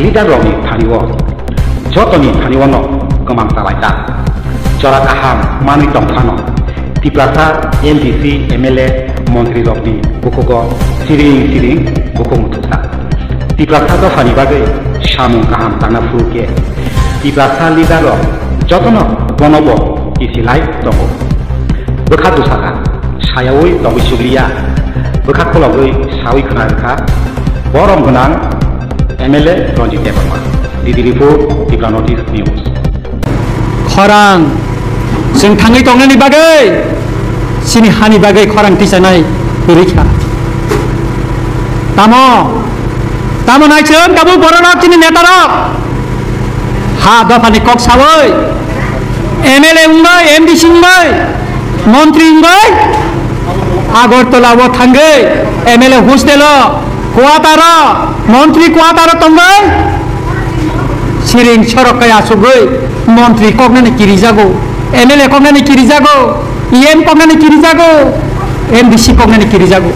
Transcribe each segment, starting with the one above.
leader rok ni thaniwo jotoni thaniwo no gomang talaita jora kaham manui tongkhano tiplasa MDC MLA Mantri rok ni bukogo siring bukong mutusa tiplasa do fani bagai samung kaham tangna fuke tiplasa leader rok jotono bonobo isilai tongo bekha dusaka sayawoi tongi suglia bekha kologoi sawi khonarka borom gonang MLA Ronjit Devarma Didi Report Tipla Notice News Khorang Sing Thangai Tongnani Bagai Sini Hani Bagai Khorang Tisanai Berikha Tamo Naichem Kabu Boronok Sini Netarok Ha Dofani Kok Sawoi MLA Ungbai MDC Ungbai Montri Ungbai Agortola Wo Thangai MLA Hostelo Kuatara Montri Kuatara Tongbai Siring Sorok Kaya Sugoi Montri Kognani Kirijago MLA Kognani Kirijago EM Kognani Kirijago MDC Kognani Kirijago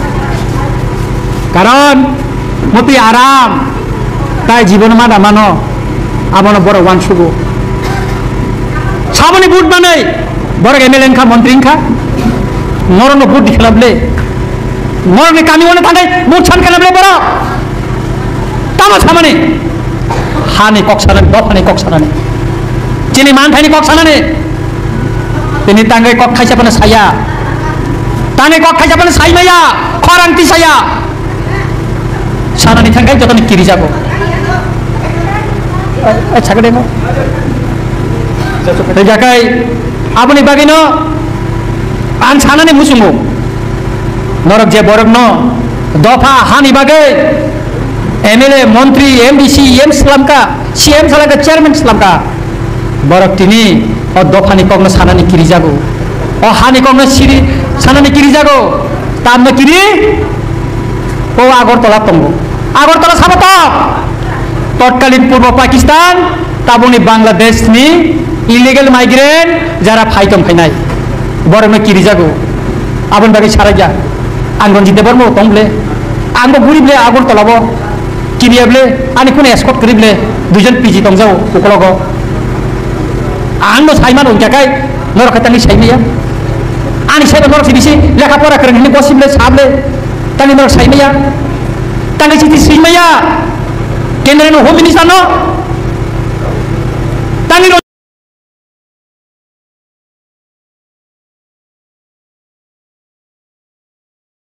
Karon Muti Aram Tai Jibon Mada Mano Abono Boro Wan Sugo Saboni Bud Manai Boro MLA Nka Montri Nka Morono Bud Dikhlable Morni kami wana tangkai murchan kana bele boro tama samane hani koksanan dofani koksanane cini man thani koksanane tini tangkai kok khaisa pana saya tangkai kok khaisa pana sai maya khorang ti saya sanani tangkai jotoni kiri jago chagade no tejakai abuni bagino an sanane musumu Norok je borok no dofa hani bagai MLA Montri MDC M Slamka CM Salaka Chairman Slamka borok tini o dofani kogna sanani kiri jago o hani kogna siri sanani kiri jago tamna kiri o Agartala tongo Agartala sabato totkalin purbo Pakistan tabuni Bangladesh ni illegal migrant jara phaitom phainai borok na kiri jago abon bagai saraja Anggon Ronjit Devarma tongle anggo gurible Agartala bo kiriable ani kune escort kerible dujon PG tongjao ukologo anggo saiman ungkakai norok katani saimaya ani saiba norok sidisi lekha pora kerengni bosible sable tani norok saimaya tani siti saimaya kendra no home minister no